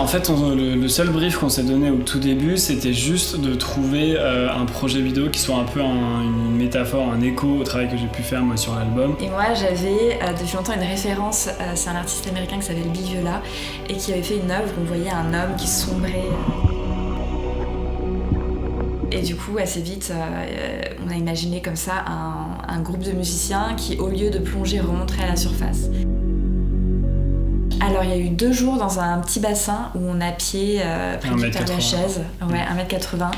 en fait, le seul brief qu'on s'est donné au tout début, c'était juste de trouver un projet vidéo qui soit un peu une métaphore, un écho au travail que j'ai pu faire moi sur l'album. Et moi, j'avais depuis longtemps une référence, c'est un artiste américain qui s'appelle Bill Viola et qui avait fait une œuvre où on voyait un homme qui sombrait. Et du coup, assez vite, on a imaginé comme ça un groupe de musiciens qui, au lieu de plonger, remonterait à la surface. Alors, il y a eu 2 jours dans un petit bassin où on a pied près du Père Lachaise, 1m80.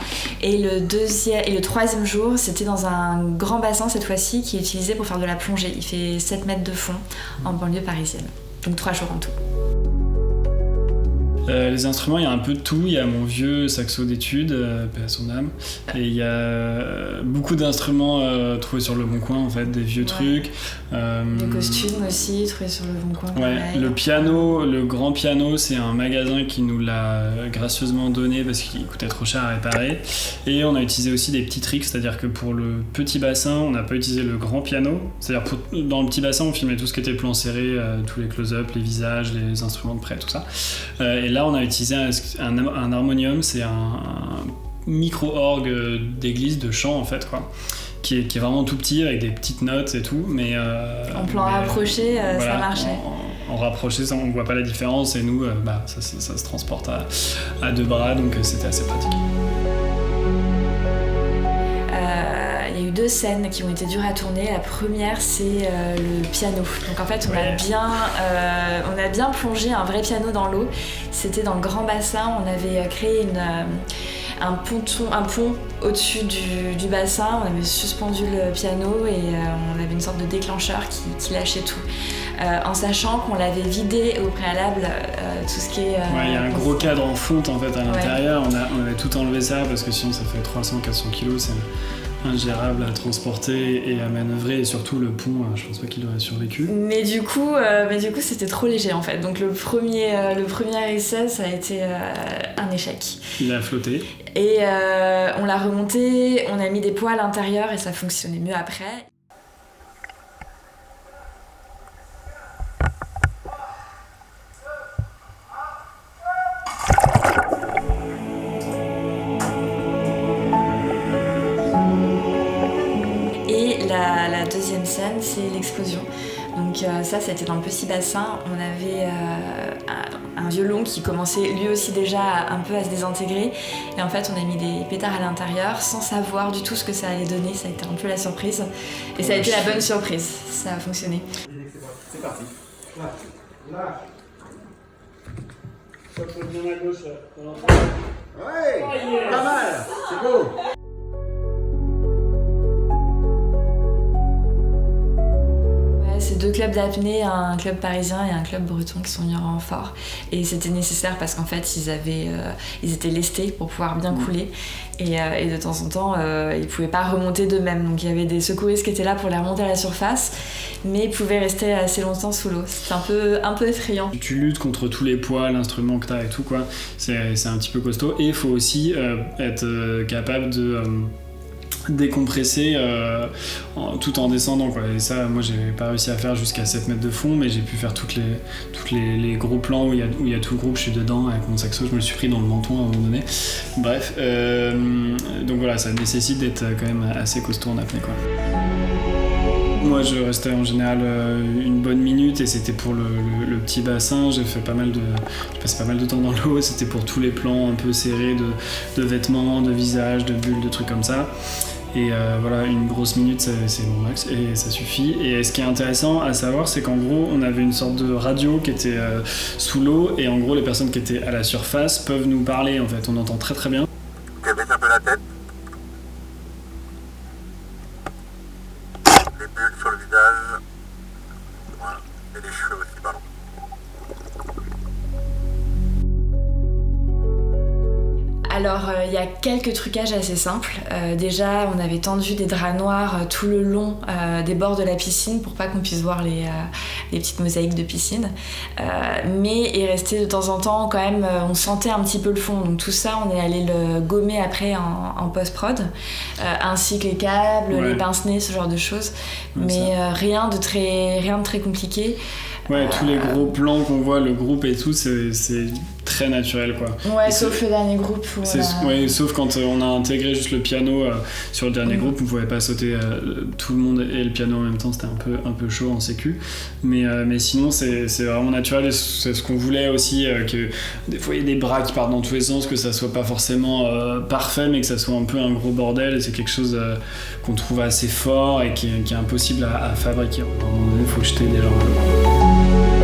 Et le 3e jour, c'était dans un grand bassin cette fois-ci qui est utilisé pour faire de la plongée. Il fait 7 mètres de fond en banlieue parisienne. Donc 3 jours en tout. Les instruments, il y a un peu de tout. Il y a mon vieux saxo d'études, paix à son âme. Et il y a beaucoup d'instruments trouvés sur le Bon Coin, en fait, des vieux trucs. Des costumes aussi, trouvés sur le Bon Coin. Le piano, le grand piano, c'est un magasin qui nous l'a gracieusement donné parce qu'il coûtait trop cher à réparer. Et on a utilisé aussi des petits tricks, c'est-à-dire que pour le petit bassin, on n'a pas utilisé le grand piano. C'est-à-dire dans le petit bassin, on filmait tout ce qui était plan serré, tous les close-up, les visages, les instruments de près, tout ça. Et là, on a utilisé un harmonium, c'est un micro-orgue d'église, de chant en fait, quoi, qui est vraiment tout petit avec des petites notes et tout, mais en plan rapproché, voilà, ça marchait. En rapproché, ça, on voit pas la différence et nous, ça se transporte à 2 bras, donc c'était assez pratique. Il y a eu 2 scènes qui ont été dures à tourner. La première, c'est le piano. Donc en fait, on a bien plongé un vrai piano dans l'eau. C'était dans le grand bassin. On avait créé un pont au-dessus du bassin. On avait suspendu le piano et on avait une sorte de déclencheur qui lâchait tout. En sachant qu'on l'avait vidé au préalable, tout ce qui est... il y a un gros cadre en fonte en fait à l'intérieur. On avait tout enlevé ça parce que sinon ça fait 300-400 kilos. C'est ingérable à transporter et à manœuvrer, et surtout le pont, je pense pas qu'il aurait survécu. Mais du coup c'était trop léger en fait. Donc le premier essai, ça a été un échec. Il a flotté. Et on l'a remonté, on a mis des poids à l'intérieur et ça fonctionnait mieux après. La deuxième scène, c'est l'explosion. Donc ça, c'était dans le petit bassin. On avait un violon qui commençait lui aussi déjà un peu à se désintégrer. Et en fait, on a mis des pétards à l'intérieur sans savoir du tout ce que ça allait donner. Ça a été un peu la surprise. Et ça a été la bonne surprise. Ça a fonctionné. C'est parti. Là. Ça peut bien à gauche. Ouais, pas mal. C'est beau. C'est 2 clubs d'apnée, un club parisien et un club breton qui sont venus en renfort. Et c'était nécessaire parce qu'en fait, ils étaient lestés pour pouvoir bien couler. Et de temps en temps, ils pouvaient pas remonter d'eux-mêmes. Donc il y avait des secouristes qui étaient là pour les remonter à la surface, mais ils pouvaient rester assez longtemps sous l'eau. C'était un peu effrayant. Tu luttes contre tous les poids, l'instrument que t'as et tout, quoi. C'est un petit peu costaud. Et il faut aussi être capable de... décompresser tout en descendant, quoi. Et ça, moi j'ai pas réussi à faire jusqu'à 7 mètres de fond, mais j'ai pu faire toutes les gros plans où il y a tout le groupe, je suis dedans avec mon saxo, je me le suis pris dans le menton à un moment donné. Bref, donc voilà, ça nécessite d'être quand même assez costaud en apnée, quoi. Moi je restais en général une bonne minute et c'était pour le petit bassin. J'ai passé pas mal de temps dans l'eau, c'était pour tous les plans un peu serrés de vêtements, de visages, de bulles, de trucs comme ça. Et voilà, une grosse minute c'est mon max et ça suffit. Et ce qui est intéressant à savoir, c'est qu'en gros on avait une sorte de radio qui était sous l'eau et en gros les personnes qui étaient à la surface peuvent nous parler en fait, on entend très très bien. Ok, baisse un peu la tête. Les bulles sur le visage. Voilà. Et les cheveux aussi, pardon. Alors il y a quelques trucages assez simples. Déjà on avait tendu des draps noirs tout le long des bords de la piscine pour pas qu'on puisse voir les petites mosaïques de piscine. Mais il restait de temps en temps quand même, on sentait un petit peu le fond. Donc tout ça on est allé le gommer après en post-prod, ainsi que les câbles, les pince-nez, ce genre de choses. Mais rien de très compliqué. Ouais, tous les gros plans qu'on voit, le groupe et tout, c'est très naturel quoi. Ouais, sauf le dernier groupe où ouais, sauf quand on a intégré juste le piano sur le dernier groupe, on pouvait pas sauter tout le monde et le piano en même temps, c'était un peu chaud en sécu, mais sinon c'est vraiment naturel et c'est ce qu'on voulait aussi, que des fois il y a des bras qui partent dans tous les sens, que ça soit pas forcément parfait mais que ça soit un peu un gros bordel, et c'est quelque chose qu'on trouve assez fort et qui est impossible à fabriquer. À un moment donné, il faut jeter des gens.